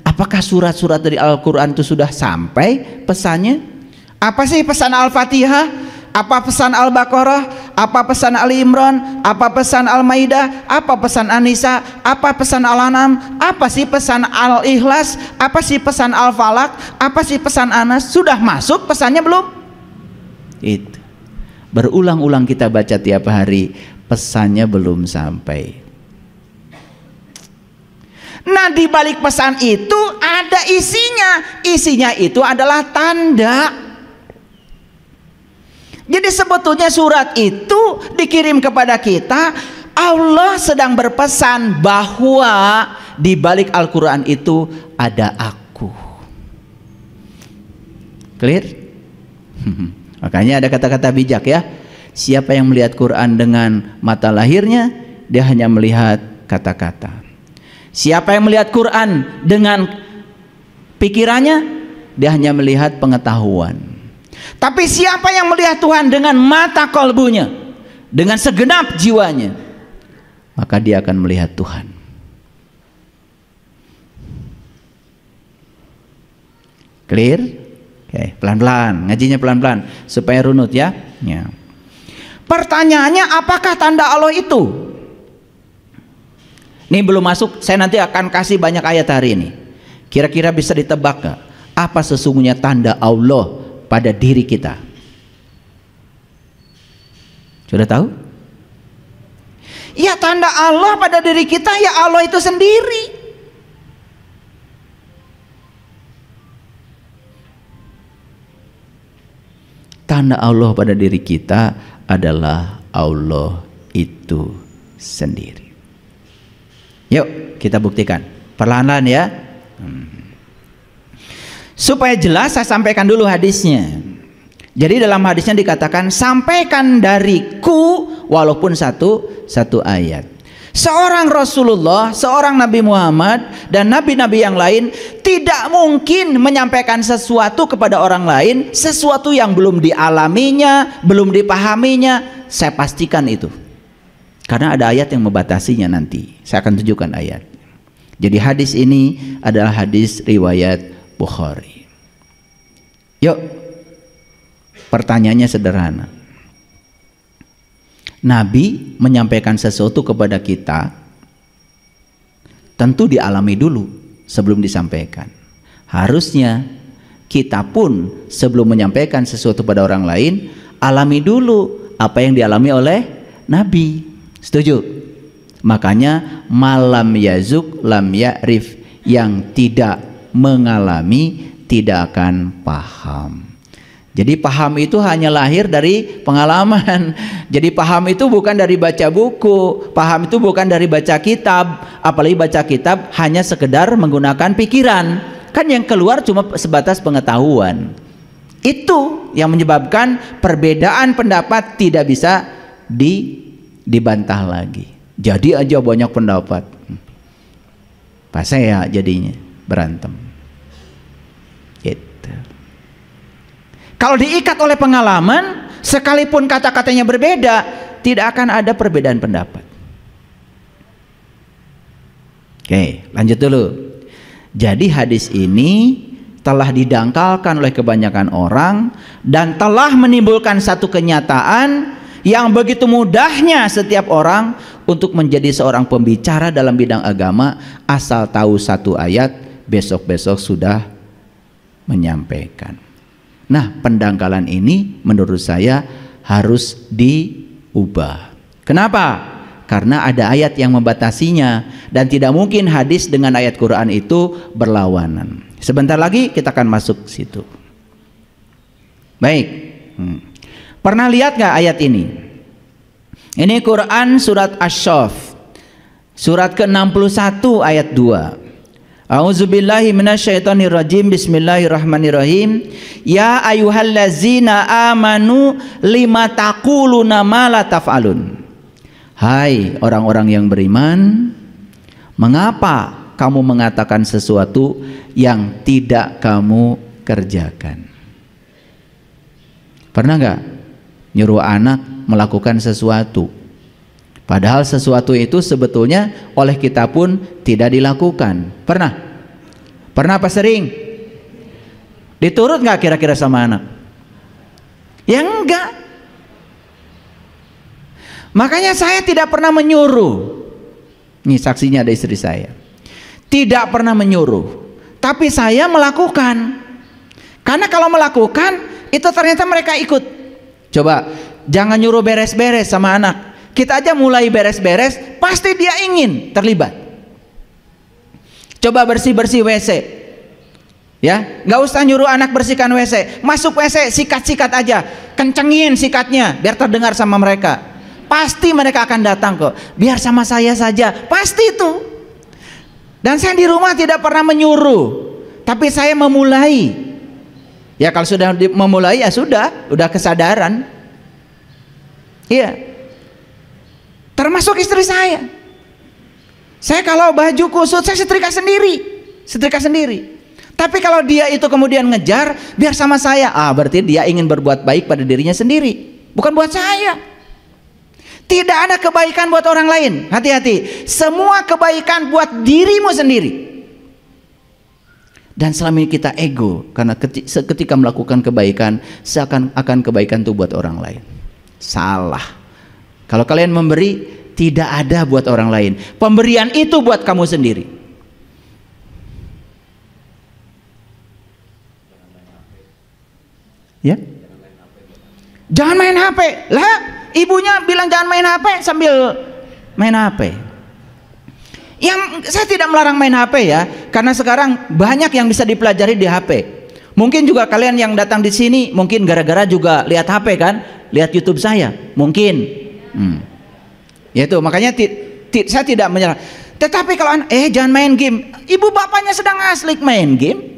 Apakah surat-surat dari Al-Quran itu sudah sampai pesannya? Apa sih pesan Al-Fatihah? Apa pesan Al-Baqarah? Apa pesan Ali Imran? Apa pesan Al-Maidah? Apa pesan An-Nisa? Apa pesan Al-An'am? Apa sih pesan Al-Ikhlas? Apa sih pesan Al-Falaq? Apa sih pesan Anas? Sudah masuk pesannya belum? Itu berulang-ulang kita baca tiap hari, pesannya belum sampai. Nah, di balik pesan itu ada isinya. Isinya itu adalah tanda. Jadi sebetulnya surat itu dikirim kepada kita, Allah sedang berpesan bahwa di balik Al-Quran itu ada aku. Clear? Makanya ada kata-kata bijak ya. Siapa yang melihat Quran dengan mata lahirnya, dia hanya melihat kata-kata. Siapa yang melihat Quran dengan pikirannya, dia hanya melihat pengetahuan. Tapi siapa yang melihat Tuhan dengan mata kalbunya, dengan segenap jiwanya, maka dia akan melihat Tuhan. Clear? Oke, pelan-pelan, ngajinya pelan-pelan supaya runut ya. Ya. Pertanyaannya, apakah tanda Allah itu? Ini belum masuk, saya nanti akan kasih banyak ayat hari ini. Kira-kira bisa ditebak gak? Apa sesungguhnya tanda Allah pada diri kita? Sudah tahu? Ya, tanda Allah pada diri kita ya Allah itu sendiri. Tanda Allah pada diri kita adalah Allah itu sendiri. Yuk kita buktikan perlahan-lahan ya. Supaya jelas saya sampaikan dulu hadisnya. Jadi dalam hadisnya dikatakan, sampaikan dariku walaupun satu ayat. Seorang Rasulullah, seorang Nabi Muhammad dan nabi-nabi yang lain tidak mungkin menyampaikan sesuatu kepada orang lain, sesuatu yang belum dialaminya, belum dipahaminya. Saya pastikan itu. Karena ada ayat yang membatasinya nanti. Saya akan tunjukkan ayat. Jadi hadis ini adalah hadis riwayat Bukhari. Yuk, pertanyaannya sederhana. Nabi menyampaikan sesuatu kepada kita, tentu dialami dulu sebelum disampaikan. Harusnya kita pun sebelum menyampaikan sesuatu pada orang lain, alami dulu apa yang dialami oleh Nabi. Setuju? Makanya malam yazuk lam ya'rif, yang tidak mengalami tidak akan paham. Jadi paham itu hanya lahir dari pengalaman. Jadi paham itu bukan dari baca buku, paham itu bukan dari baca kitab. Apalagi baca kitab hanya sekedar menggunakan pikiran. Kan yang keluar cuma sebatas pengetahuan. Itu yang menyebabkan perbedaan pendapat tidak bisa dibantah lagi. Jadi aja banyak pendapat, pas saya jadinya berantem gitu. Kalau diikat oleh pengalaman, sekalipun kata-katanya berbeda, tidak akan ada perbedaan pendapat. Oke, lanjut dulu. Jadi hadis ini telah didangkalkan oleh kebanyakan orang dan telah menimbulkan satu kenyataan yang begitu mudahnya setiap orang untuk menjadi seorang pembicara dalam bidang agama, asal tahu satu ayat, besok-besok sudah menyampaikan. Nah, pendangkalan ini menurut saya harus diubah. Kenapa? Karena ada ayat yang membatasinya dan tidak mungkin hadis dengan ayat Quran itu berlawanan. Sebentar lagi kita akan masuk ke situ. Baik. Pernah lihat nggak ayat ini? Ini Quran surat Asy-Syaff, surat ke-61 ayat 2. A'udzubillahi minasyaitonirrajim. Bismillahirrahmanirrahim. Ya ayyuhallazina amanu lima taquluna ma la taf'alun. Hai orang-orang yang beriman, mengapa kamu mengatakan sesuatu yang tidak kamu kerjakan? Pernah nggak nyuruh anak melakukan sesuatu, padahal sesuatu itu sebetulnya oleh kita pun tidak dilakukan? Pernah? Pernah apa sering? Diturut nggak kira-kira sama anak? Ya enggak. Makanya saya tidak pernah menyuruh. Nih saksinya ada istri saya. Tidak pernah menyuruh, tapi saya melakukan. Karena kalau melakukan itu ternyata mereka ikut. Coba jangan nyuruh beres-beres sama anak. Kita aja mulai beres-beres, pasti dia ingin terlibat. Coba bersih-bersih WC, ya, nggak usah nyuruh anak bersihkan WC. Masuk WC, sikat-sikat aja, kencengin sikatnya, biar terdengar sama mereka. Pasti mereka akan datang kok. Biar sama saya saja, pasti itu. Dan saya di rumah tidak pernah menyuruh, tapi saya memulai. Ya kalau sudah memulai ya sudah kesadaran. Iya. Termasuk istri saya. Saya kalau baju kusut saya setrika sendiri. Tapi kalau dia itu kemudian ngejar biar sama saya, berarti dia ingin berbuat baik pada dirinya sendiri, bukan buat saya. Tidak ada kebaikan buat orang lain. Hati-hati, semua kebaikan buat dirimu sendiri. Dan selama ini kita ego, karena ketika melakukan kebaikan seakan-akan kebaikan itu buat orang lain. Salah. Kalau kalian memberi, tidak ada buat orang lain. Pemberian itu buat kamu sendiri. Ya? Jangan main HP. Lah, ibunya bilang jangan main HP sambil main HP. Yang saya tidak melarang main HP ya, karena sekarang banyak yang bisa dipelajari di HP. Mungkin juga kalian yang datang di sini mungkin gara-gara juga lihat HP kan, lihat YouTube saya, mungkin. Ya itu makanya saya tidak menyerang. Tetapi kalau jangan main game, ibu bapaknya sedang asik main game.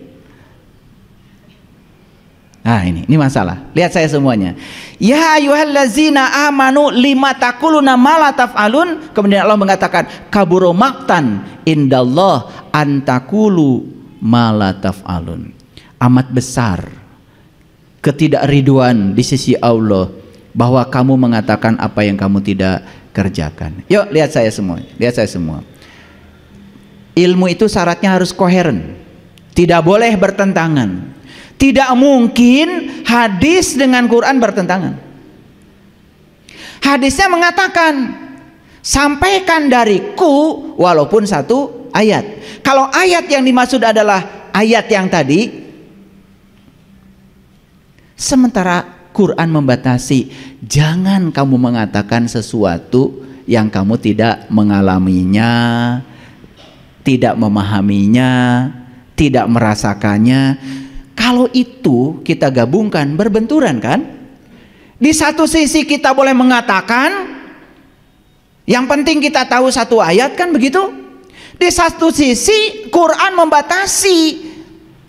Nah ini masalah. Lihat saya semuanya. Ya ayyuhallazina amanu lima taquluna ma la taf'alun. Kemudian Allah mengatakan kaburu maqtan indallah an taqulu ma la taf'alun. Amat besar ketidakriduan di sisi Allah bahwa kamu mengatakan apa yang kamu tidak kerjakan. Yuk lihat saya semua. Ilmu itu syaratnya harus koheren, tidak boleh bertentangan. Tidak mungkin hadis dengan Quran bertentangan. Hadisnya mengatakan sampaikan dariku walaupun satu ayat. Kalau ayat yang dimaksud adalah ayat yang tadi, sementara Quran membatasi, jangan kamu mengatakan sesuatu yang kamu tidak mengalaminya, tidak memahaminya, tidak merasakannya. Kalau itu kita gabungkan, berbenturan kan? Di satu sisi kita boleh mengatakan, yang penting kita tahu satu ayat kan begitu. Di satu sisi Quran membatasi,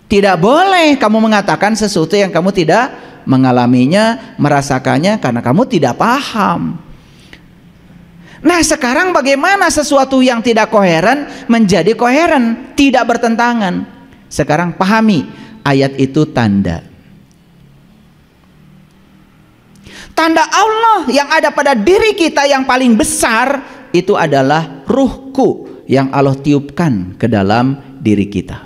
tidak boleh kamu mengatakan sesuatu yang kamu tidak mengalaminya, merasakannya karena kamu tidak paham. Nah sekarang bagaimana sesuatu yang tidak koheren menjadi koheren, tidak bertentangan? Sekarang pahami, ayat itu tanda. Tanda Allah yang ada pada diri kita yang paling besar itu adalah ruhku yang Allah tiupkan ke dalam diri kita.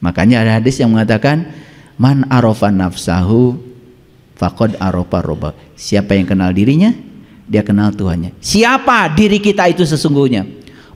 Makanya ada hadis yang mengatakan man arafa nafsahu faqad arafa robba. Siapa yang kenal dirinya, dia kenal Tuhannya. Siapa diri kita itu sesungguhnya?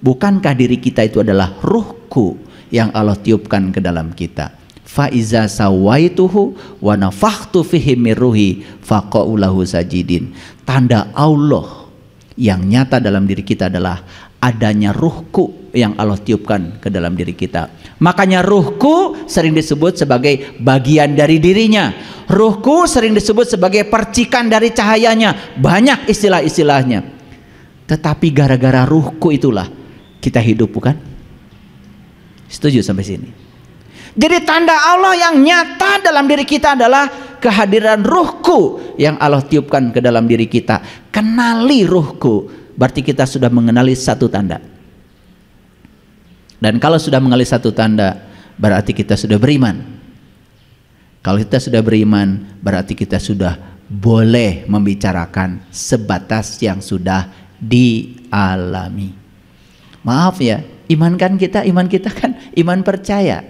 Bukankah diri kita itu adalah ruhku yang Allah tiupkan ke dalam kita? Fa iza sawaituhu wa nafakhtu fihi min ruhi faqa'u lahu sajidin. Tanda Allah yang nyata dalam diri kita adalah adanya ruhku yang Allah tiupkan ke dalam diri kita. Makanya ruhku sering disebut sebagai bagian dari dirinya. Ruhku sering disebut sebagai percikan dari cahayanya. Banyak istilah-istilahnya. Tetapi gara-gara ruhku itulah kita hidup, bukan? Setuju sampai sini? Jadi tanda Allah yang nyata dalam diri kita adalah kehadiran ruhku yang Allah tiupkan ke dalam diri kita. Kenali ruhku, berarti kita sudah mengenali satu tanda. Dan kalau sudah mengenali satu tanda, berarti kita sudah beriman. Kalau kita sudah beriman, berarti kita sudah boleh membicarakan sebatas yang sudah dialami. Maaf ya, Iman kita kan iman percaya.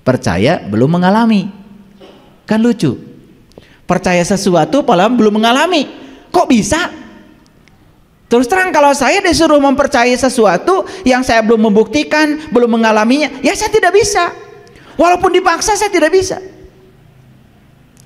Percaya belum mengalami. Kan lucu. Percaya sesuatu padahal belum mengalami. Kok bisa? Terus terang kalau saya disuruh mempercayai sesuatu yang saya belum membuktikan, belum mengalaminya, ya saya tidak bisa. Walaupun dipaksa saya tidak bisa.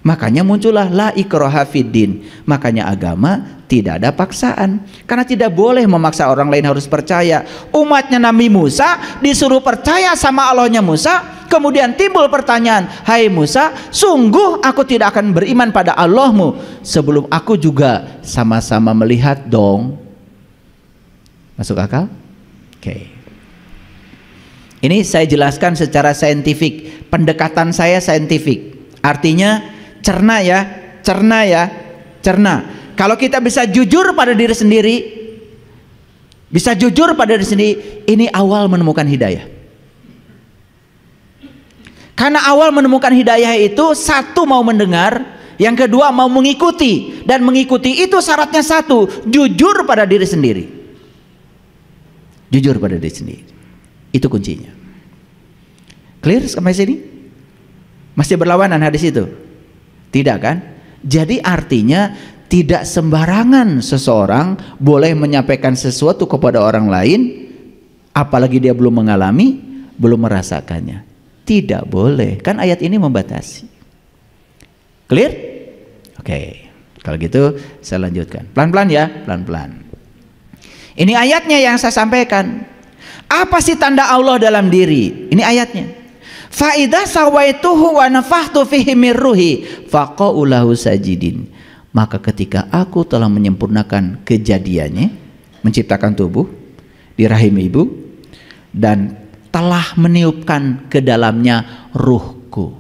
Makanya muncullah la ikraha fiddin. Makanya agama tidak ada paksaan. Karena tidak boleh memaksa orang lain harus percaya. Umatnya Nabi Musa disuruh percaya sama Allahnya Musa. Kemudian timbul pertanyaan, hai Musa, sungguh aku tidak akan beriman pada Allahmu sebelum aku juga sama-sama melihat dong. Masuk akal? Oke. Ini saya jelaskan secara saintifik. Pendekatan saya saintifik. Artinya cerna ya. Kalau kita bisa jujur pada diri sendiri, ini awal menemukan hidayah. Karena awal menemukan hidayah itu, satu mau mendengar, yang kedua mau mengikuti, dan mengikuti itu syaratnya satu, jujur pada diri sendiri. Jujur pada diri sendiri, itu kuncinya. Clear sampai sini? Masih berlawanan hadis itu? Tidak kan? Jadi artinya tidak sembarangan seseorang boleh menyampaikan sesuatu kepada orang lain, apalagi dia belum mengalami, belum merasakannya. Tidak boleh, kan ayat ini membatasi. Clear? Oke, kalau gitu saya lanjutkan. Pelan-pelan ya, pelan-pelan. Ini ayatnya yang saya sampaikan. Apa sih tanda Allah dalam diri? Ini ayatnya. Fa idza sawaituhu wa nafakhtu fihi min ruhi faqa'u lahu sajidin. Maka ketika aku telah menyempurnakan kejadiannya, menciptakan tubuh di rahim ibu dan telah meniupkan ke dalamnya ruhku.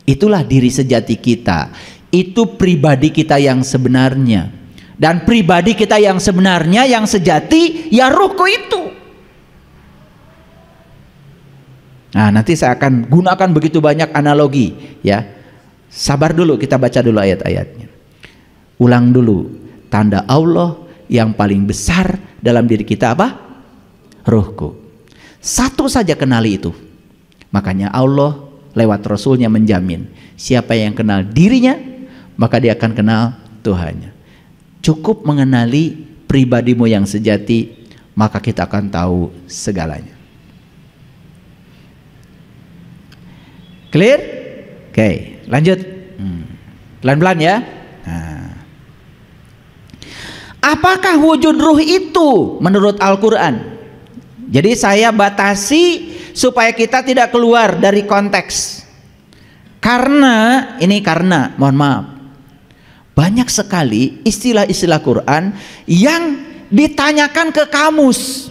Itulah diri sejati kita. Itu pribadi kita yang sebenarnya. Dan pribadi kita yang sebenarnya, yang sejati, ya ruhku itu. Nah, nanti saya akan gunakan begitu banyak analogi, ya. Sabar dulu, kita baca dulu ayat-ayatnya. Ulang dulu, tanda Allah yang paling besar dalam diri kita apa? Ruhku. Satu saja kenali itu. Makanya Allah lewat Rasulnya menjamin, siapa yang kenal dirinya, maka dia akan kenal Tuhannya. Cukup mengenali pribadimu yang sejati, maka kita akan tahu segalanya. Clear? Oke, lanjut. Pelan-pelan ya. Nah. Apakah wujud ruh itu menurut Al-Quran? Jadi saya batasi supaya kita tidak keluar dari konteks. Karena, mohon maaf, banyak sekali istilah-istilah Quran yang ditanyakan ke kamus.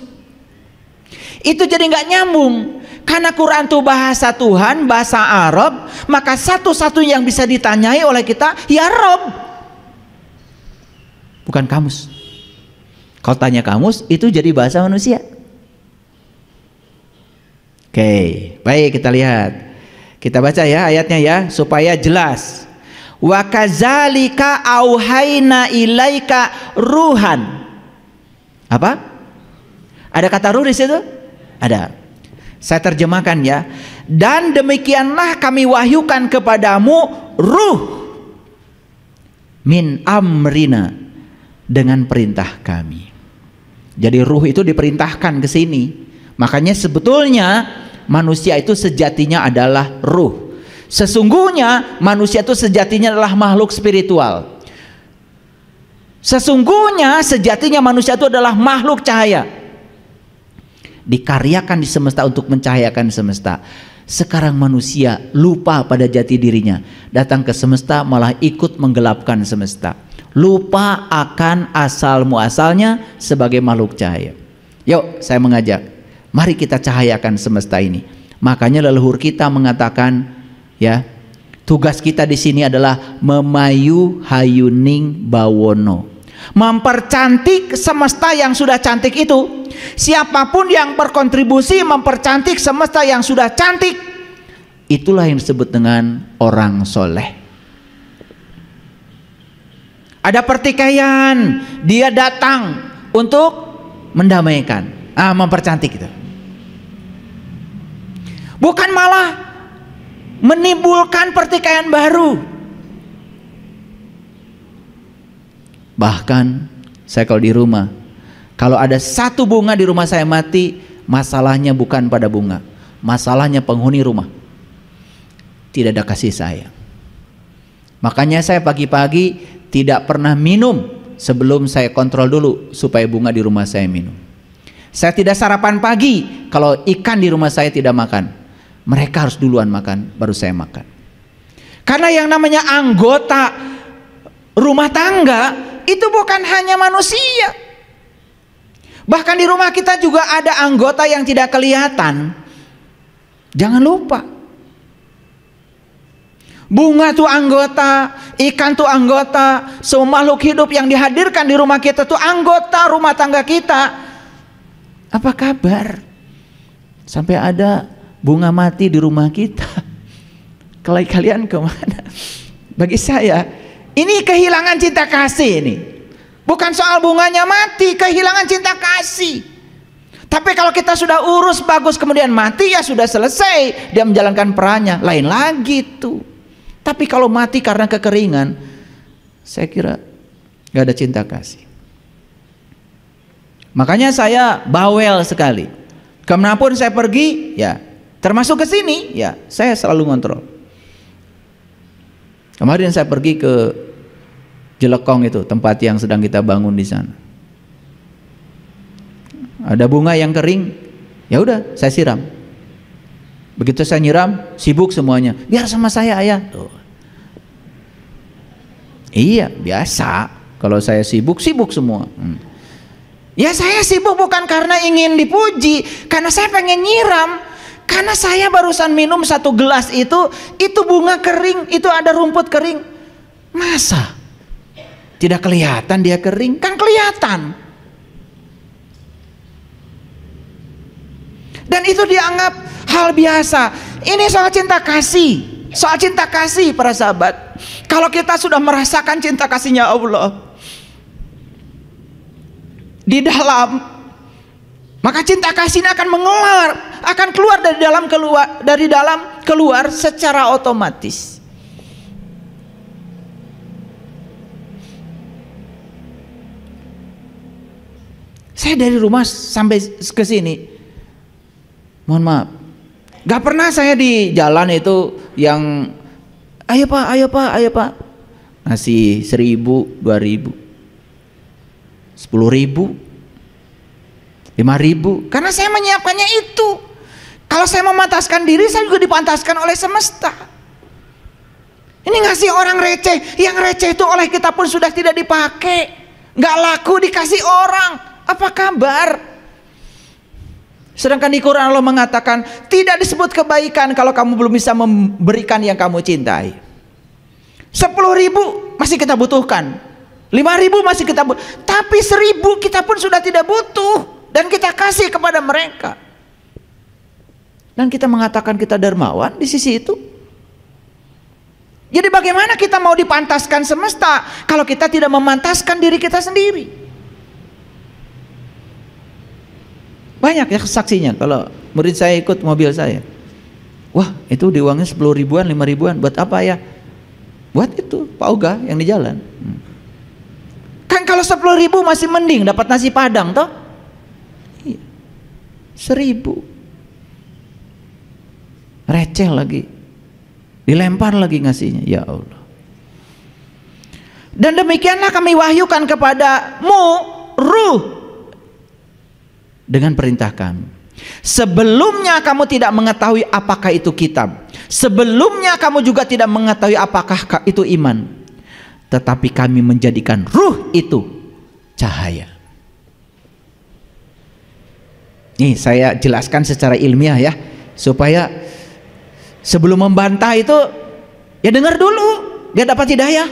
Itu jadi nggak nyambung. Karena Quran itu bahasa Tuhan, bahasa Arab, maka satu-satunya yang bisa ditanyai oleh kita, ya Rob. Bukan kamus. Kalau tanya kamus, itu jadi bahasa manusia. Oke, baik, kita lihat. Kita baca ya ayatnya ya, supaya jelas. Wa kadzalika auhayna ilaika ruhan. Apa? Ada kata ruh di situ? Ada. Saya terjemahkan ya. Dan demikianlah kami wahyukan kepadamu ruh min amrina, dengan perintah kami. Jadi ruh itu diperintahkan ke sini. Makanya sebetulnya manusia itu sejatinya adalah ruh. Sesungguhnya manusia itu sejatinya adalah makhluk spiritual. Sesungguhnya sejatinya manusia itu adalah makhluk cahaya. Dikaryakan di semesta untuk mencahayakan semesta. Sekarang manusia lupa pada jati dirinya. Datang ke semesta malah ikut menggelapkan semesta. Lupa akan asal muasalnya sebagai makhluk cahaya. Yuk, saya mengajak. Mari kita cahayakan semesta ini. Makanya leluhur kita mengatakan, ya, tugas kita di sini adalah memayu hayuning bawono, mempercantik semesta yang sudah cantik itu. Siapapun yang berkontribusi mempercantik semesta yang sudah cantik, itulah yang disebut dengan orang soleh. Ada pertikaian, dia datang untuk mendamaikan. mempercantik itu. Bukan malah menimbulkan pertikaian baru. Bahkan saya kalau di rumah, kalau ada satu bunga di rumah saya mati, masalahnya bukan pada bunga, masalahnya penghuni rumah. Tidak ada kasih sayang. Makanya saya pagi-pagi tidak pernah minum sebelum saya kontrol dulu supaya bunga di rumah saya minum. Saya tidak sarapan pagi kalau ikan di rumah saya tidak makan. Mereka harus duluan makan, baru saya makan. Karena yang namanya anggota rumah tangga itu bukan hanya manusia. Bahkan di rumah kita juga ada anggota yang tidak kelihatan. Jangan lupa. Bunga tuh anggota, ikan tuh anggota, semua makhluk hidup yang dihadirkan di rumah kita tuh anggota rumah tangga kita. Apa kabar? Sampai ada bunga mati di rumah kita. Kalian kemana? Bagi saya ini kehilangan cinta kasih ini. Bukan soal bunganya mati, kehilangan cinta kasih. Tapi kalau kita sudah urus bagus kemudian mati, ya sudah selesai, dia menjalankan perannya, lain lagi tuh. Tapi kalau mati karena kekeringan, saya kira gak ada cinta kasih. Makanya saya bawel sekali. Kemanapun saya pergi, ya termasuk ke sini, ya saya selalu ngontrol. Kemarin saya pergi ke Jelekong itu, tempat yang sedang kita bangun di sana. Ada bunga yang kering, ya udah saya siram. Begitu saya nyiram, sibuk semuanya. Biar sama saya ayah. Tuh. Iya biasa. Kalau saya sibuk semua. Ya saya sibuk bukan karena ingin dipuji, karena saya pengen nyiram. Karena saya barusan minum 1 gelas itu bunga kering, itu ada rumput kering. Masa tidak kelihatan dia kering? Kan kelihatan. Dan itu dianggap hal biasa. Ini soal cinta kasih. Soal cinta kasih para sahabat. Kalau kita sudah merasakan cinta kasihnya Allah di dalam, maka cinta kasih ini akan keluar dari dalam keluar secara otomatis. Saya dari rumah sampai ke sini, mohon maaf, gak pernah saya di jalan itu yang ayo pak ngasih 1.000, 2.000, 10.000, 5.000, karena saya menyiapkannya itu. Kalau saya memantaskan diri, saya juga dipantaskan oleh semesta. Ini ngasih orang receh, yang receh itu oleh kita pun sudah tidak dipakai, gak laku dikasih orang. Apa kabar? Sedangkan di Quran Allah mengatakan tidak disebut kebaikan kalau kamu belum bisa memberikan yang kamu cintai. 10.000 masih kita butuhkan, 5.000 masih kita butuh, tapi 1.000 kita pun sudah tidak butuh dan kita kasih kepada mereka. Dan kita mengatakan kita dermawan di sisi itu. Jadi bagaimana kita mau dipantaskan semesta kalau kita tidak memantaskan diri kita sendiri? Banyak ya saksinya. Kalau murid saya ikut mobil saya, wah itu di uangnya 10 ribuan, 5 ribuan, buat apa ya? Buat itu Pak Oga yang di jalan. Kan kalau 10.000 masih mending dapat nasi padang toh. 1.000 receh lagi, dilempar lagi ngasihnya. Ya Allah. Dan demikianlah kami wahyukan kepadamu ruh dengan perintah kami. Sebelumnya kamu tidak mengetahui apakah itu kitab. Sebelumnya kamu juga tidak mengetahui apakah itu iman. Tetapi kami menjadikan ruh itu cahaya. Nih saya jelaskan secara ilmiah ya, supaya sebelum membantah itu ya dengar dulu, dia dapat hidayah.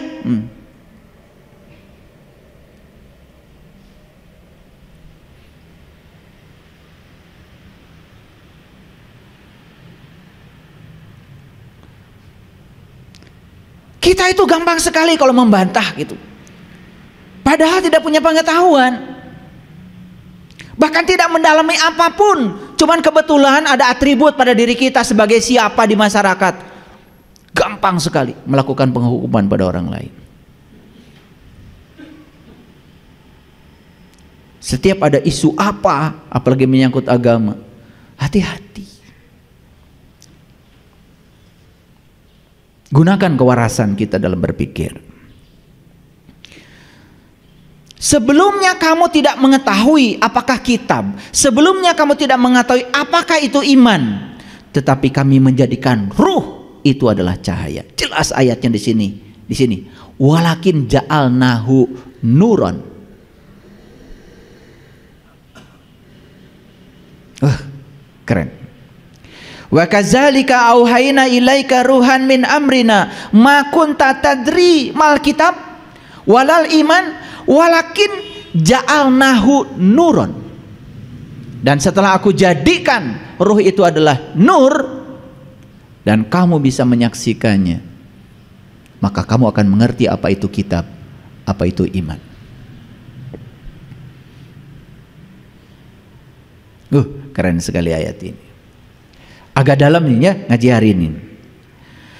Kita itu gampang sekali kalau membantah gitu. Padahal tidak punya pengetahuan. Bahkan tidak mendalami apapun, cuman kebetulan ada atribut pada diri kita sebagai siapa di masyarakat, gampang sekali melakukan penghukuman pada orang lain. Setiap ada isu apa, apalagi menyangkut agama, hati-hati. Gunakan kewarasan kita dalam berpikir. Sebelumnya kamu tidak mengetahui apakah kitab, sebelumnya kamu tidak mengetahui apakah itu iman, tetapi kami menjadikan ruh itu adalah cahaya. Jelas ayatnya di sini. Di sini, walakin ja'alnahu nuron. Keren. Wa kadzalika auhayna ilaika ruhan min amrina ma kunta tadri mal kitab walal iman walakin ja'alnahu nuron. Dan setelah aku jadikan ruh itu adalah nur dan kamu bisa menyaksikannya, maka kamu akan mengerti apa itu kitab, apa itu iman. Keren sekali ayat ini. Agak dalam nih ya ngaji hari ini.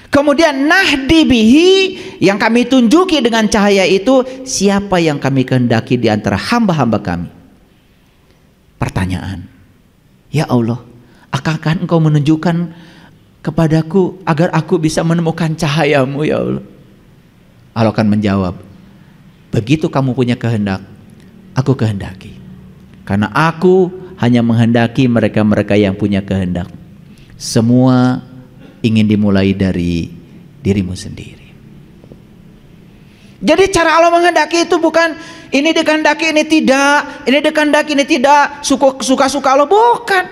Kemudian nahdi bihi, yang kami tunjuki dengan cahaya itu siapa yang kami kehendaki di antara hamba-hamba kami. Pertanyaan, ya Allah, akankah engkau menunjukkan kepadaku agar aku bisa menemukan cahayamu ya Allah? Allah akan menjawab, begitu kamu punya kehendak, aku kehendaki. Karena aku hanya menghendaki mereka-mereka yang punya kehendak. Semua ingin dimulai dari dirimu sendiri. Jadi cara Allah menghendaki itu bukan ini dikehendaki ini tidak, ini dikehendaki ini tidak, suka-suka Allah, bukan.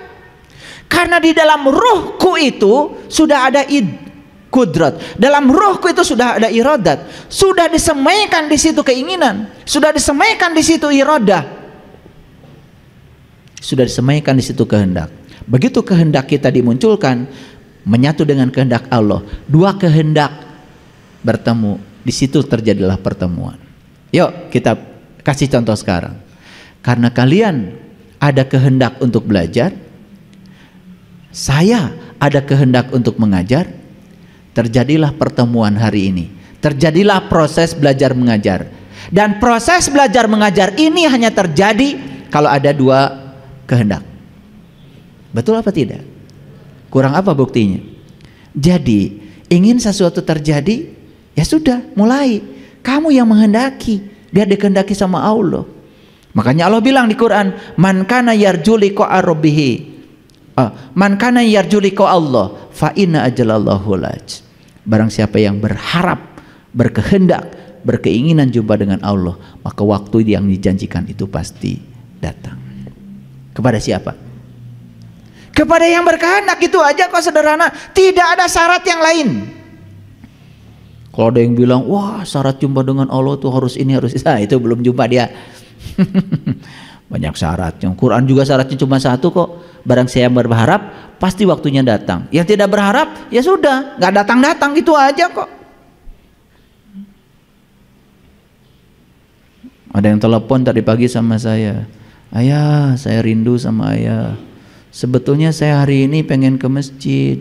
Karena di dalam ruhku itu sudah ada kudrat, dalam ruhku itu sudah ada iradat, sudah disemaikan di situ keinginan, sudah disemaikan di situ iradah, sudah disemaikan di situ kehendak. Begitu kehendak kita dimunculkan, menyatu dengan kehendak Allah, dua kehendak bertemu, di situ terjadilah pertemuan. Yuk kita kasih contoh sekarang. Karena kalian ada kehendak untuk belajar, saya ada kehendak untuk mengajar, terjadilah pertemuan hari ini, terjadilah proses belajar mengajar. Dan proses belajar mengajar ini hanya terjadi kalau ada dua kehendak. Betul apa tidak? Kurang apa buktinya? Jadi ingin sesuatu terjadi, ya sudah mulai. Kamu yang menghendaki, biar dikehendaki sama Allah. Makanya Allah bilang di Quran, man kana yarju liqa'a rabbih, man kana yarju liqa Allah, fa inna ajalallahu laj. Barang siapa yang berharap, berkehendak, berkeinginan jumpa dengan Allah, maka waktu yang dijanjikan itu pasti datang. Kepada siapa? Kepada yang berkehendak, itu aja kok sederhana, tidak ada syarat yang lain. Kalau ada yang bilang, wah syarat jumpa dengan Allah tuh harus ini harus itu, itu belum jumpa dia. Banyak syaratnya. Quran juga syaratnya cuma satu kok. Barang saya berharap, pasti waktunya datang. Yang tidak berharap, ya sudah, nggak datang-datang, itu aja kok. Ada yang telepon tadi pagi sama saya, ayah saya rindu sama ayah. Sebetulnya saya hari ini pengen ke masjid.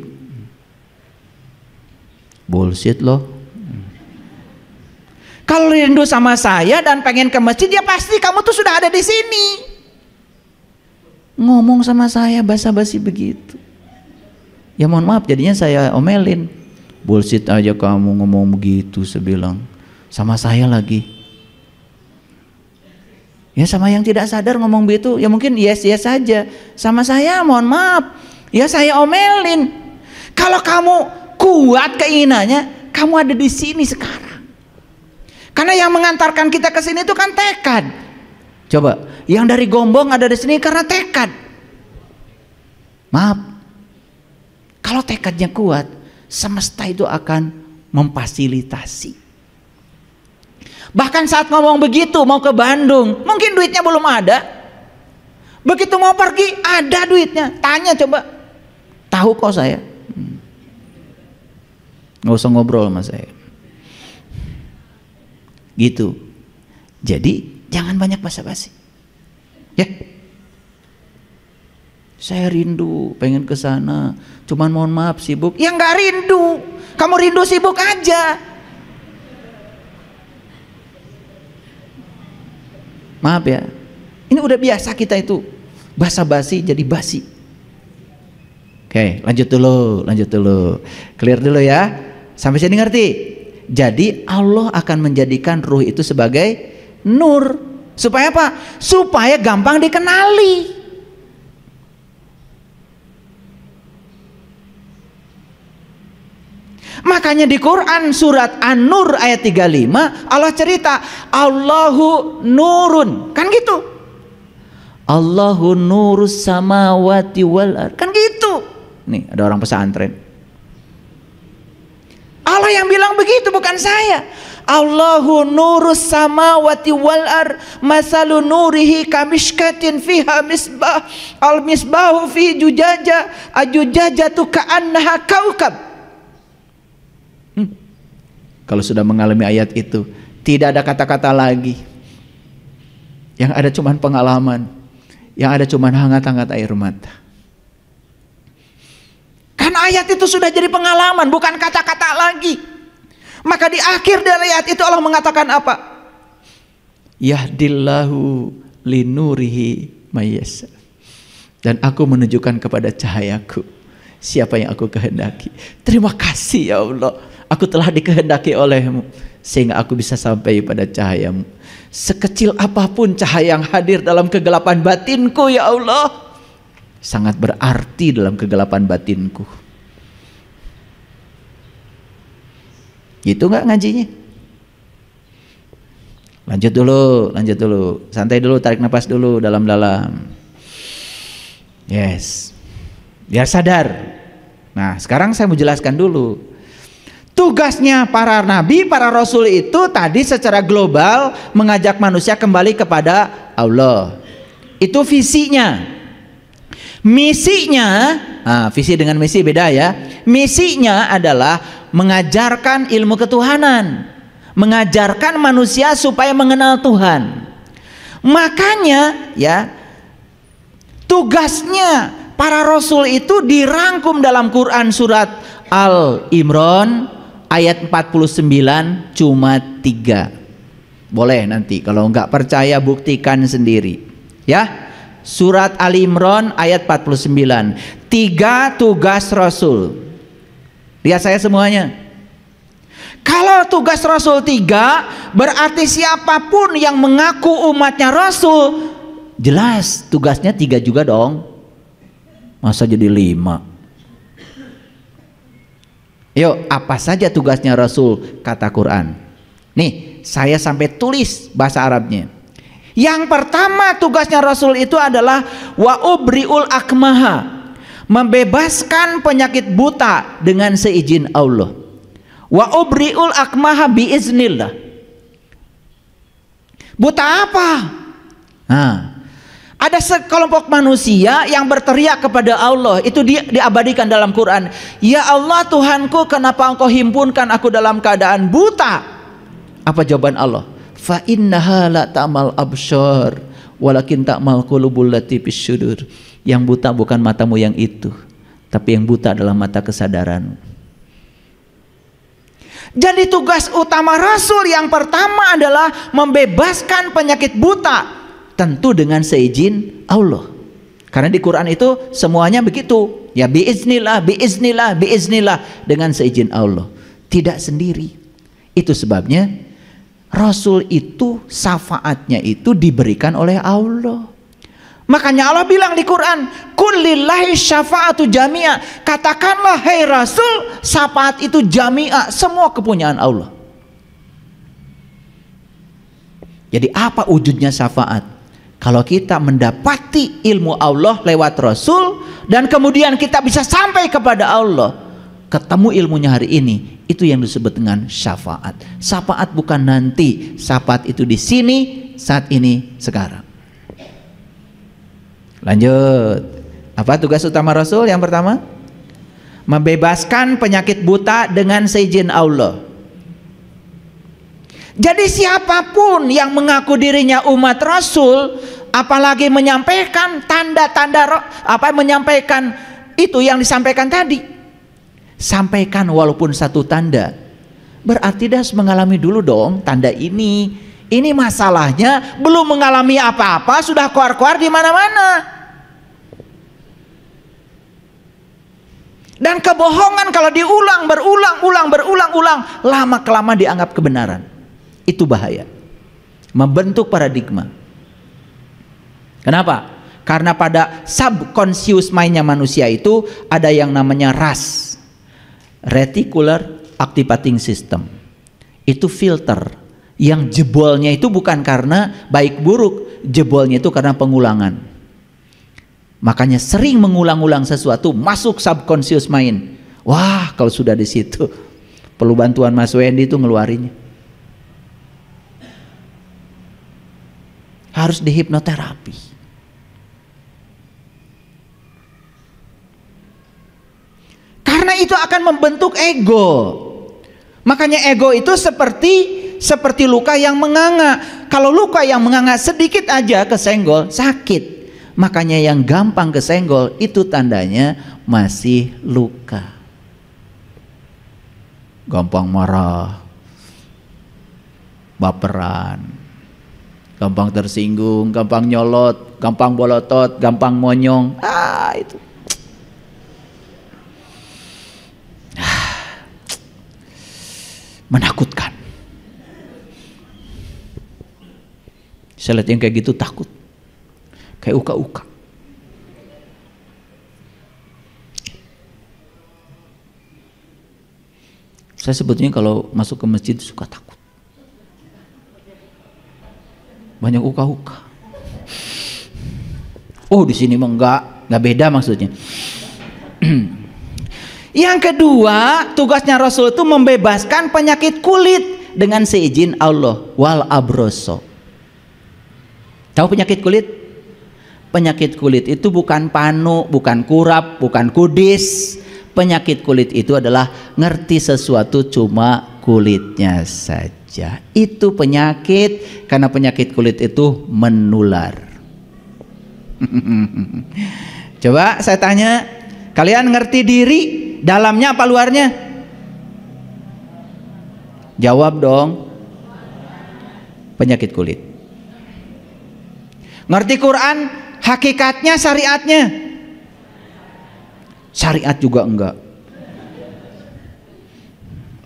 Bullshit loh. Kalau rindu sama saya dan pengen ke masjid, ya pasti kamu tuh sudah ada di sini. Ngomong sama saya basa-basi begitu. Ya mohon maaf, jadinya saya omelin. Bullshit aja kamu ngomong begitu, saya bilang. Sama saya lagi. Ya sama yang tidak sadar ngomong begitu, ya mungkin yes saja. Sama saya mohon maaf, ya saya omelin. Kalau kamu kuat keinginannya, kamu ada di sini sekarang. Karena yang mengantarkan kita ke sini itu kan tekad. Coba, yang dari Gombong ada di sini karena tekad. Maaf, kalau tekadnya kuat, semesta itu akan memfasilitasi. Bahkan saat ngomong begitu mau ke Bandung, mungkin duitnya belum ada. Begitu mau pergi ada duitnya. Tanya coba, tahu kok saya. Nggak usah ngobrol sama saya. Gitu. Jadi jangan banyak basa-basi. Ya. Saya rindu, pengen ke sana. Cuman mohon maaf sibuk. Ya nggak rindu. Kamu rindu sibuk aja. Maaf ya. Ini udah biasa kita itu basa-basi jadi basi. Oke, lanjut dulu. Clear dulu ya. Sampai sini ngerti? Jadi Allah akan menjadikan ruh itu sebagai nur. Supaya apa? Supaya gampang dikenali. Makanya di Quran surat An-Nur ayat 35 Allah cerita Allahu nurun, kan gitu. Allahu nurus samawati wal ard, kan gitu. Nih ada orang pesantren. Allah yang bilang begitu, bukan saya. Allahu nurus samawati wal ard masalu nurihi kamishkatin fiha misbah al misbahu fi jujaja ajujajatu ka'annaha kaukab. Kalau sudah mengalami ayat itu, tidak ada kata-kata lagi. Yang ada cuman pengalaman, yang ada cuman hangat-hangat air mata. Kan ayat itu sudah jadi pengalaman, bukan kata-kata lagi. Maka di akhir dari ayat itu Allah mengatakan apa? Yahdillahu linurihi mayyasha. Dan aku menunjukkan kepada cahayaku siapa yang aku kehendaki. Terima kasih ya Allah. Aku telah dikehendaki olehmu sehingga aku bisa sampai pada cahayamu. Sekecil apapun cahaya yang hadir dalam kegelapan batinku ya Allah, sangat berarti dalam kegelapan batinku. Gitu nggak ngajinya? Lanjut dulu. Santai dulu, tarik nafas dulu dalam-dalam. Yes. Biar sadar. Nah, sekarang saya mau jelaskan dulu. Tugasnya para nabi, para rasul itu tadi secara global mengajak manusia kembali kepada Allah. Itu visinya. Misinya, visi dengan misi beda ya. Misinya adalah mengajarkan ilmu ketuhanan, mengajarkan manusia supaya mengenal Tuhan. Makanya ya, tugasnya para rasul itu dirangkum dalam Quran surat Al-Imran ayat 49 cuma 3. Boleh nanti kalau nggak percaya buktikan sendiri ya. Surat Al-Imran ayat 49. 3 tugas Rasul. Lihat saya semuanya. Kalau tugas Rasul 3, berarti siapapun yang mengaku umatnya Rasul, jelas tugasnya 3 juga dong. Masa jadi 5? Yuk, apa saja tugasnya Rasul kata Quran? Nih, saya sampai tulis bahasa Arabnya. Yang pertama tugasnya Rasul itu adalah wa ubriul akmaha, membebaskan penyakit buta dengan seizin Allah. Wa ubriul akmaha biiznillah. Buta apa? Nah, ada sekelompok manusia yang berteriak kepada Allah, itu diabadikan dalam Quran. Ya Allah Tuhanku, kenapa engkau himpunkan aku dalam keadaan buta? Apa jawaban Allah? Fa innaha la ta'mal absyar walakin ta'mal qulubul lati fis sudur. Yang buta bukan matamu yang itu, tapi yang buta adalah mata kesadaran. Jadi tugas utama Rasul yang pertama adalah membebaskan penyakit buta, tentu dengan seizin Allah. Karena di Quran itu semuanya begitu. Ya biiznillah, biiznillah, biiznillah, dengan seizin Allah. Tidak sendiri. Itu sebabnya Rasul itu syafaatnya itu diberikan oleh Allah. Makanya Allah bilang di Quran, kullillahi syafa'atu jami'a. Katakanlah hai Rasul, syafaat itu jami'a, semua kepunyaan Allah. Jadi apa wujudnya syafaat? Kalau kita mendapati ilmu Allah lewat Rasul, dan kemudian kita bisa sampai kepada Allah, ketemu ilmunya hari ini, itu yang disebut dengan syafaat. Syafaat bukan nanti, syafaat itu di sini, saat ini, sekarang. Lanjut. Apa tugas utama Rasul yang pertama? Membebaskan penyakit buta dengan seizin Allah. Jadi siapapun yang mengaku dirinya umat Rasul, apalagi menyampaikan tanda-tanda menyampaikan itu yang disampaikan tadi. Sampaikan walaupun satu tanda. Berarti dia harus mengalami dulu dong tanda ini. Ini masalahnya belum mengalami apa-apa sudah keluar-keluar di mana-mana. Dan kebohongan kalau diulang, berulang, lama-kelamaan dianggap kebenaran. Itu bahaya. Membentuk paradigma. Kenapa? Karena pada subconscious mind-nya manusia itu ada yang namanya RAS, Reticular Activating System. Itu filter yang jebolnya itu bukan karena baik buruk, jebolnya itu karena pengulangan. Makanya sering mengulang-ulang sesuatu masuk subconscious mind. Wah, kalau sudah di situ perlu bantuan Mas Wendy itu ngeluarinnya. Harus dihipnoterapi. Karena itu akan membentuk ego. Makanya ego itu seperti luka yang menganga. Kalau luka yang menganga sedikit aja kesenggol sakit. Makanya yang gampang kesenggol itu tandanya masih luka. Gampang marah, baperan, gampang tersinggung, gampang nyolot, gampang bolotot, gampang monyong. Itu. Menakutkan. Saya lihat yang kayak gitu takut. Kayak uka-uka. Saya sebetulnya kalau masuk ke masjid suka takut. Banyak uka-uka. Oh, di sini mah enggak beda maksudnya. Yang kedua, tugasnya Rasul itu membebaskan penyakit kulit dengan seizin Allah. Wal abroso. Tahu penyakit kulit? Penyakit kulit itu bukan panu, bukan kurap, bukan kudis. Penyakit kulit itu adalah ngerti sesuatu cuma kulitnya saja. Itu penyakit, karena penyakit kulit itu menular. Coba saya tanya, kalian ngerti diri dalamnya apa luarnya? Jawab dong. Penyakit kulit. Ngerti Quran? Hakikatnya, syariatnya? Syariat juga enggak.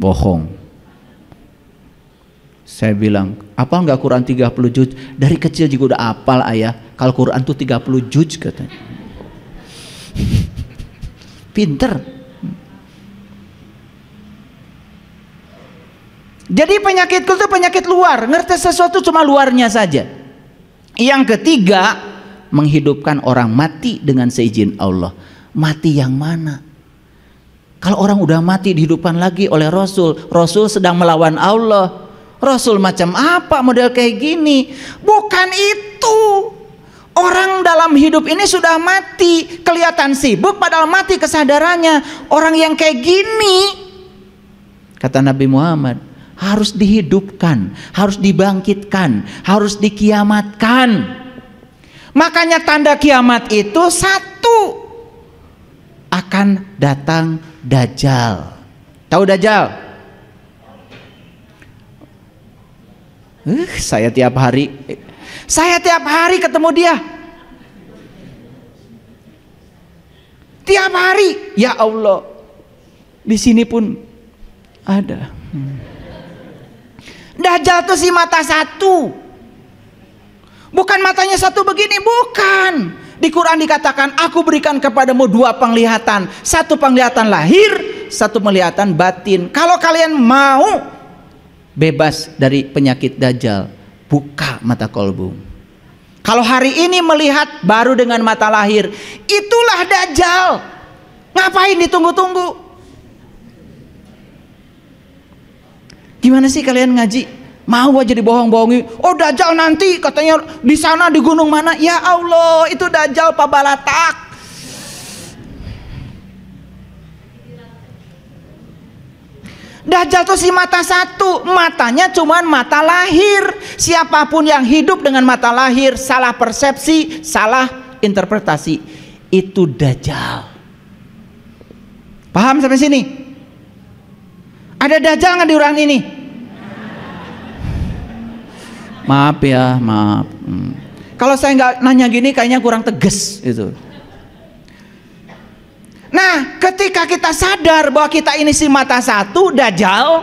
Bohong. Saya bilang, apa enggak Quran 30 juz? Dari kecil juga udah hafal ayah. Kalau Quran tuh 30 juz katanya. Pinter. Jadi penyakitku itu penyakit luar. Ngerti sesuatu cuma luarnya saja. Yang ketiga, menghidupkan orang mati dengan seizin Allah. Mati yang mana? Kalau orang udah mati dihidupkan lagi oleh Rasul. Rasul sedang melawan Allah. Rasul macam apa model kayak gini? Bukan itu. Orang dalam hidup ini sudah mati, kelihatan sibuk padahal mati kesadarannya. Orang yang kayak gini, kata Nabi Muhammad, harus dihidupkan, harus dibangkitkan, harus dikiamatkan. Makanya tanda kiamat itu satu, akan datang Dajjal. Tahu Dajjal? Saya tiap hari ketemu dia. Tiap hari, ya Allah. Di sini pun ada. Dajjal itu si mata satu. Bukan matanya satu begini, bukan. Di Quran dikatakan, aku berikan kepadamu dua penglihatan. Satu penglihatan lahir, satu penglihatan batin. Kalau kalian mau bebas dari penyakit Dajjal, buka mata kolbu. Kalau hari ini melihat baru dengan mata lahir, itulah Dajjal. Ngapain ditunggu-tunggu? Gimana sih kalian ngaji? Mau aja dibohong-bohongi. Oh Dajjal nanti katanya di sana di gunung mana? Ya Allah, itu Dajjal pabalatak. Dajjal tuh si mata satu, matanya cuman mata lahir. Siapapun yang hidup dengan mata lahir, salah persepsi, salah interpretasi, itu Dajjal. Paham sampai sini? Ada Dajjal nggak di ruangan ini? Maaf ya, maaf. Kalau saya nggak nanya gini, kayaknya kurang tegas itu. Nah, ketika kita sadar bahwa kita ini si mata satu, Dajjal,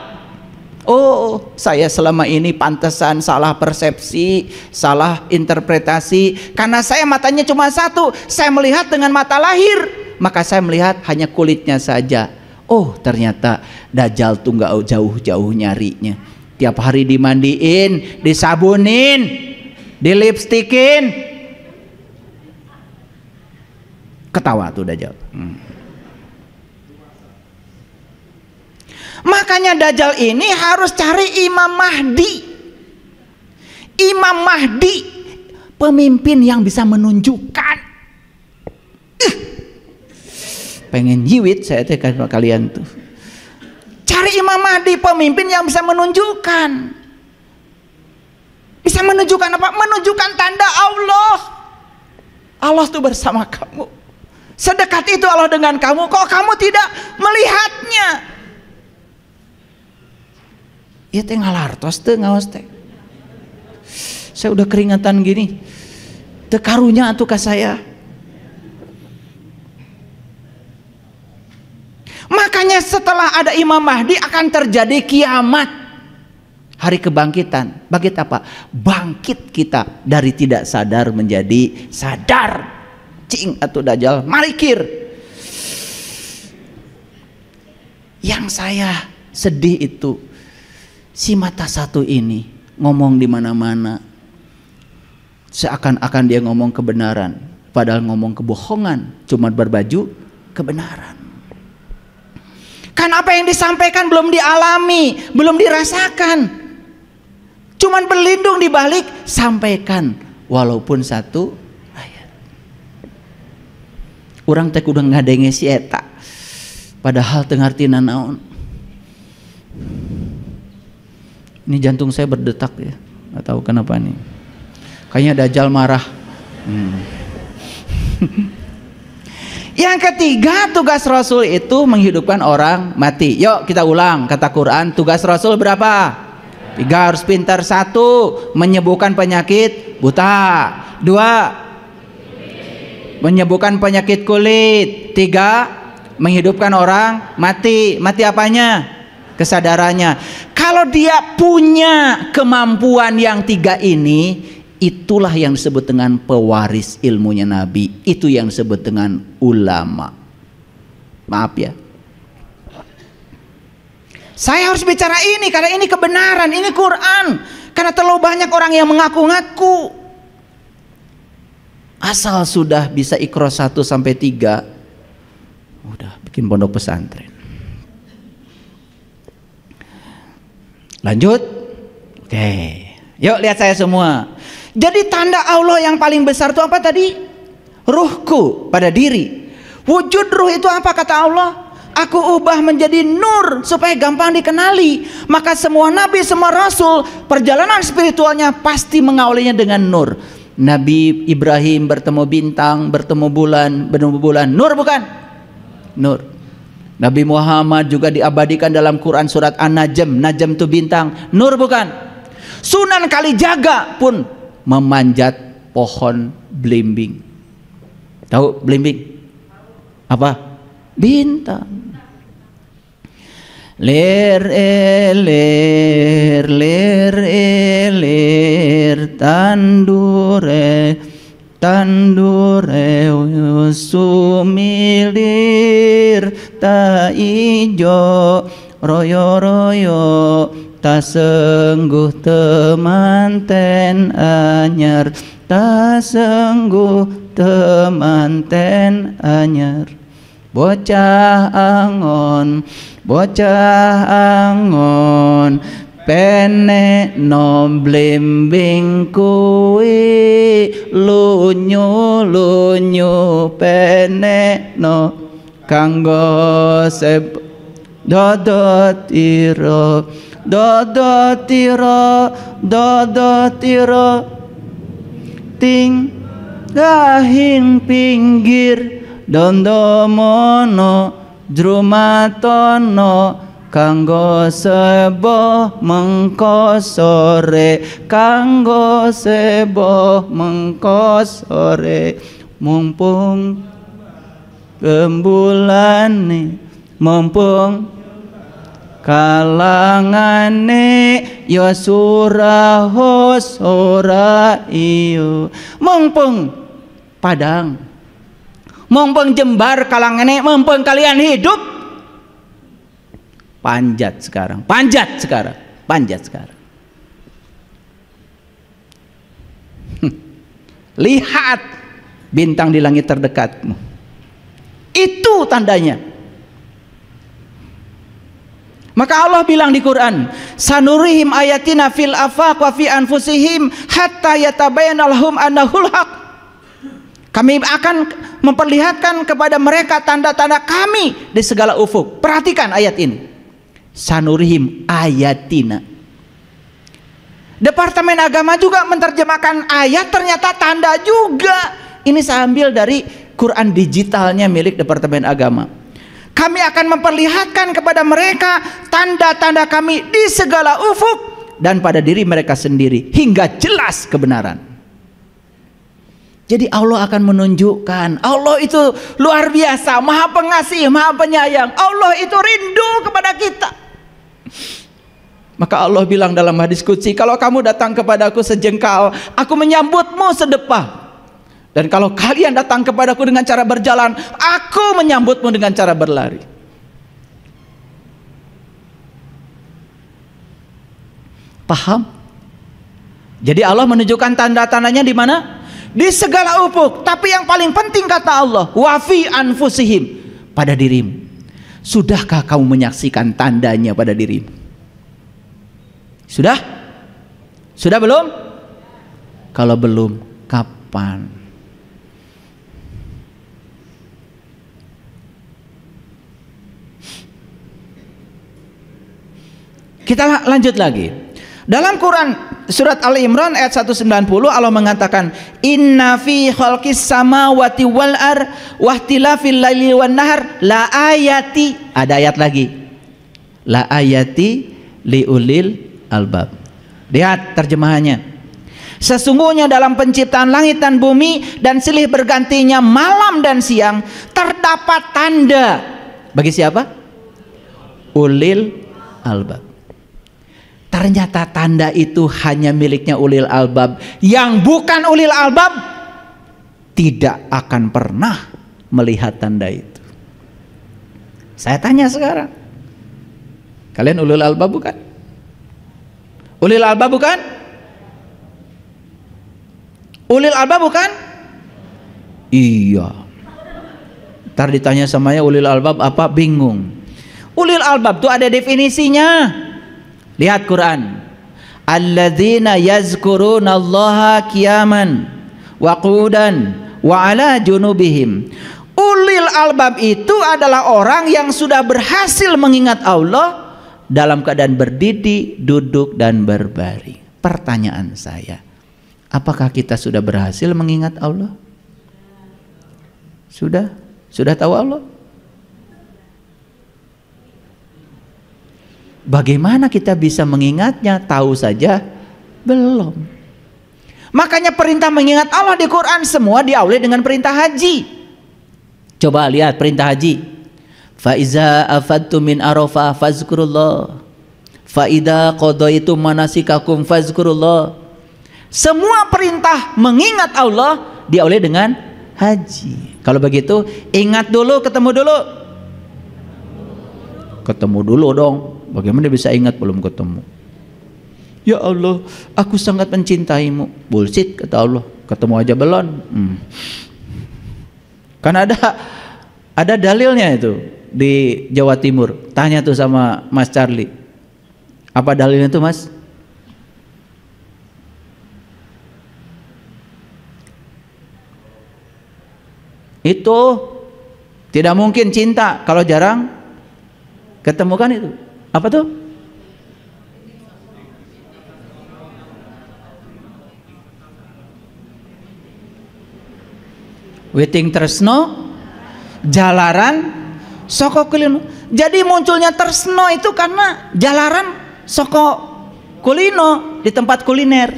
oh, saya selama ini pantesan salah persepsi, salah interpretasi, karena saya matanya cuma satu, saya melihat dengan mata lahir, maka saya melihat hanya kulitnya saja. Oh, ternyata Dajjal tuh nggak jauh-jauh nyarinya. Tiap hari dimandiin, disabunin, dilipstikin, ketawa tuh Dajjal. Makanya Dajjal ini harus cari Imam Mahdi. Imam Mahdi, pemimpin yang bisa menunjukkan. Pengen jiwit saya teh kalian tuh. Cari Imam Mahdi, pemimpin yang bisa menunjukkan. Bisa menunjukkan apa? Menunjukkan tanda Allah. Allah tuh bersama kamu. Sedekat itu Allah dengan kamu, kok kamu tidak melihatnya? Ya teh ngalartos teh ngaos teh. Saya udah keringatan gini. Teu karunya atuh ka saya. Makanya setelah ada Imam Mahdi akan terjadi kiamat. Hari kebangkitan. Bangkit apa? Bangkit kita dari tidak sadar menjadi sadar. Cing atuh Dajjal marikir. Yang saya sedih itu si mata satu ini ngomong di mana-mana, seakan-akan dia ngomong kebenaran, padahal ngomong kebohongan, cuma berbaju kebenaran. Kan apa yang disampaikan belum dialami, belum dirasakan, cuman berlindung di balik sampaikan, walaupun satu ayat. Orang teh udah ngadenge si eta, padahal teu ngartina naon. Ini jantung saya berdetak ya, nggak tahu kenapa nih. Kayaknya Dajjal marah. Yang ketiga, tugas Rasul itu menghidupkan orang mati. Yuk kita ulang, kata Quran, tugas Rasul berapa? 3, harus pintar. 1, menyembuhkan penyakit buta. 2, menyembuhkan penyakit kulit. 3, menghidupkan orang mati. Mati apanya? Kesadarannya. Kalau dia punya kemampuan yang 3 ini, itulah yang disebut dengan pewaris ilmunya Nabi. Itu yang disebut dengan ulama. Maaf ya, saya harus bicara ini karena ini kebenaran, ini Quran. Karena terlalu banyak orang yang mengaku-ngaku. Asal sudah bisa Iqra 1 sampai 3, udah bikin pondok pesantren. Lanjut. Oke. Yuk lihat saya semua. Jadi tanda Allah yang paling besar itu apa tadi? Ruhku pada diri. Wujud ruh itu apa kata Allah? Aku ubah menjadi nur supaya gampang dikenali. Maka semua nabi, semua rasul, perjalanan spiritualnya pasti mengawalinya dengan nur. Nabi Ibrahim bertemu bintang, bertemu bulan. Nur bukan? Nur. Nabi Muhammad juga diabadikan dalam Quran surat An-Najm. Najm itu bintang. Nur bukan? Sunan Kalijaga pun memanjat pohon belimbing. Tahu belimbing? Apa? Bintang. Ler tandure sumilir ta ijo royo ta sengguh temanten anyar, ta sengguh temanten anyar. Bocah angon pene no blimbing kuwi lunyu pene no kanggo dodotiro, dodotiro, dodotiro, ting gahing pinggir dondomono jrumatono kanggo seboh mengko sore, kanggo seboh mengko sore, mumpung rembulane, mumpung kalangane ya suraho sora iyo, mumpung Padang, mumpung Jembar kalangane, mumpung kalian hidup, panjat sekarang, panjat sekarang, panjat sekarang. Lihat bintang di langit terdekatmu, itu tandanya. Maka Allah bilang di Quran, sanurihim ayatina fil afaq wa fi anfusihim hatta yatabayyana lahum annahul haq. Kami akan memperlihatkan kepada mereka tanda-tanda kami di segala ufuk. Perhatikan ayat ini, sanurihim ayatina. Departemen Agama juga menerjemahkan ayat ternyata tanda juga. Ini saya ambil dari Quran digitalnya milik Departemen Agama. Kami akan memperlihatkan kepada mereka tanda-tanda kami di segala ufuk dan pada diri mereka sendiri hingga jelas kebenaran. Jadi Allah akan menunjukkan, Allah itu luar biasa, maha pengasih, maha penyayang. Allah itu rindu kepada kita. Maka Allah bilang dalam hadis qudsi, kalau kamu datang kepadaku sejengkal, aku menyambutmu sedepah. Dan kalau kalian datang kepadaku dengan cara berjalan, aku menyambutmu dengan cara berlari. Paham? Jadi Allah menunjukkan tanda-tandanya di mana? Di segala ufuk. Tapi yang paling penting kata Allah, wa fi anfusihim, pada dirimu. Sudahkah kamu menyaksikan tandanya pada dirimu? Sudah? Sudah belum? Kalau belum, kapan? Kita lanjut lagi. Dalam Quran surat Ali Imran ayat 190 Allah mengatakan, inna fi khalqis samawati wal ar wa ikhtilafil laili wan nahar la ayati. Ada ayat lagi, la ayati liulil albab. Lihat terjemahannya, sesungguhnya dalam penciptaan langit dan bumi dan silih bergantinya malam dan siang terdapat tanda bagi siapa? Ulil albab. Ternyata tanda itu hanya miliknya ulil albab. Yang bukan ulil albab tidak akan pernah melihat tanda itu. Saya tanya sekarang, kalian ulil albab bukan? Ulil albab bukan? Ulil albab bukan? Iya. Ntar ditanya samanya ulil albab apa, bingung. Ulil albab itu ada definisinya. Lihat Quran, alladzina yazkurunallaha qiyaman wa qu'udan wa ala junubihim. Ulil albab itu adalah orang yang sudah berhasil mengingat Allah dalam keadaan berdiri, duduk dan berbaring. Pertanyaan saya, apakah kita sudah berhasil mengingat Allah? Sudah? Sudah tahu Allah? Bagaimana kita bisa mengingatnya? Tahu saja belum. Makanya perintah mengingat Allah di Quran semua diawali dengan perintah haji. Coba lihat perintah haji. Fa iza afadtum min arafah fazkurullah. Fa idza qadaitum manasikakum fazkurullah. Semua perintah mengingat Allah diawali dengan haji. Kalau begitu ingat dulu, ketemu dulu. Ketemu dulu dong. Bagaimana bisa ingat belum ketemu? Ya Allah, aku sangat mencintaimu. Bullshit kata Allah. Ketemu aja belum. Kan ada dalilnya itu di Jawa Timur. Tanya tuh sama Mas Charlie. Apa dalilnya tuh Mas? Itu tidak mungkin cinta kalau jarang Ketemu kan itu. Apa tuh? Witing tresno jalaran soko kulino. Jadi munculnya tresno itu karena jalaran soko kulino di tempat kuliner.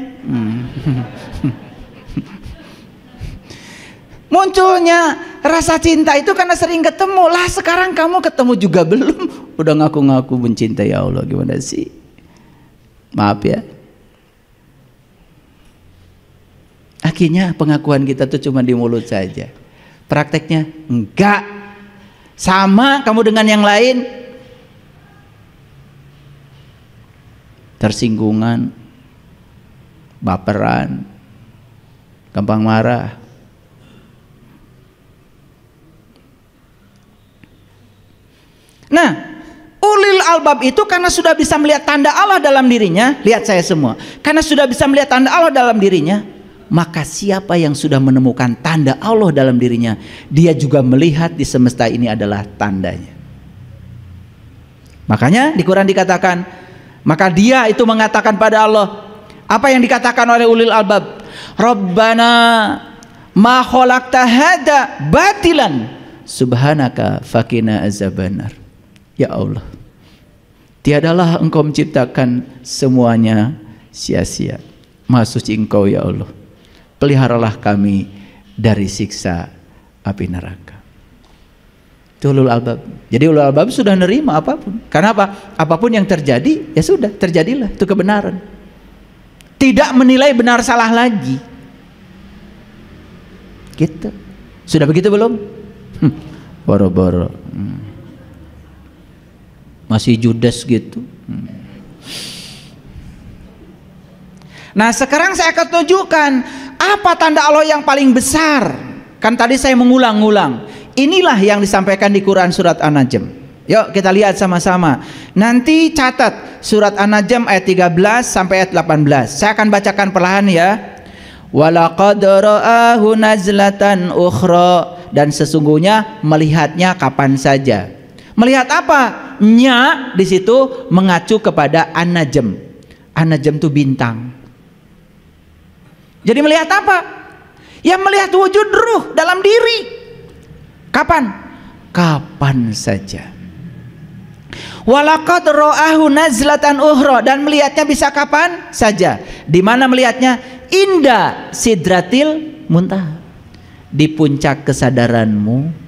Munculnya rasa cinta itu karena sering ketemu. Lah sekarang kamu ketemu juga belum, udah ngaku-ngaku mencintai Allah, gimana sih? Maaf ya. Akhirnya pengakuan kita tuh cuma di mulut saja. Prakteknya enggak. Sama kamu dengan yang lain. Tersinggungan, baperan, gampang marah. Nah, ulil albab itu karena sudah bisa melihat tanda Allah dalam dirinya. Lihat saya semua. Karena sudah bisa melihat tanda Allah dalam dirinya, maka siapa yang sudah menemukan tanda Allah dalam dirinya, dia juga melihat di semesta ini adalah tandanya. Makanya di Quran dikatakan, maka dia itu mengatakan pada Allah, apa yang dikatakan oleh ulil albab, Rabbana ma khalaqta hada batilan subhanaka faqina azabannar. Ya Allah, tiadalah engkau menciptakan semuanya sia-sia. Maha suci engkau ya Allah, peliharalah kami dari siksa api neraka. Itu ulul albab. Jadi ulul albab sudah nerima apapun. Karena apa? Apapun yang terjadi, ya sudah, terjadilah, itu kebenaran. Tidak menilai benar salah lagi. Gitu. Sudah begitu belum? Boro-boro. Masih judes gitu. Nah sekarang saya akan tunjukkan apa tanda Allah yang paling besar. Kan tadi saya mengulang-ulang. Inilah yang disampaikan di Quran surat An-Najm. Yuk kita lihat sama-sama. Nanti catat surat An-Najm ayat 13 sampai ayat 18. Saya akan bacakan perlahan ya. Walaqad ra'ahu nazlatan ukhra, dan sesungguhnya melihatnya kapan saja. Melihat apa? Nya di situ mengacu kepada An-Najm. An-Najm itu bintang. Jadi melihat apa? Ya melihat wujud ruh dalam diri. Kapan? Kapan saja. Walaqad ra'ahu nazlatan ukhra, dan melihatnya bisa kapan saja. Di mana melihatnya? Inda sidratil muntaha, di puncak kesadaranmu.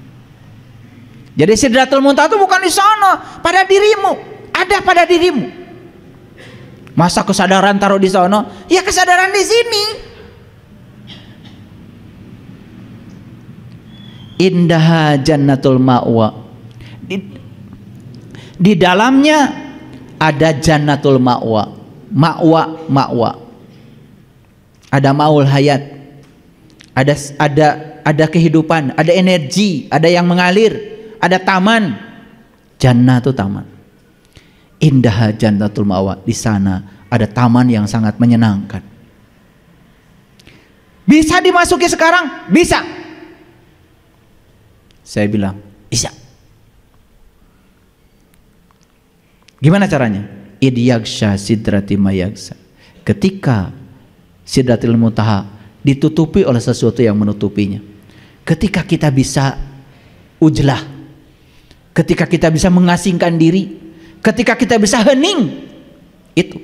Jadi sidratul muntaha itu bukan di sana, pada dirimu, ada pada dirimu. Masa kesadaran taruh di sana? Ya kesadaran di sini. Indaha jannatul ma'wa, di dalamnya ada jannatul ma'wa. Ma'wa, ada maul hayat, ada kehidupan, ada energi, ada yang mengalir. Ada taman. Jannah itu taman. Indah jannatul ma'wa, di sana ada taman yang sangat menyenangkan. Bisa dimasuki sekarang? Bisa. Saya bilang bisa. Gimana caranya? Idyaksha sidrati mayaksa, ketika sidratil muntaha ditutupi oleh sesuatu yang menutupinya. Ketika kita bisa ujlah, ketika kita bisa mengasingkan diri, ketika kita bisa hening, itu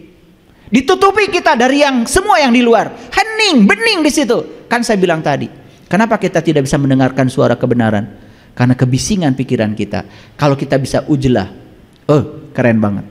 ditutupi kita dari yang semua yang di luar. Hening, bening di situ. Kan saya bilang tadi, kenapa kita tidak bisa mendengarkan suara kebenaran? Karena kebisingan pikiran kita. Kalau kita bisa ujlah, oh keren banget.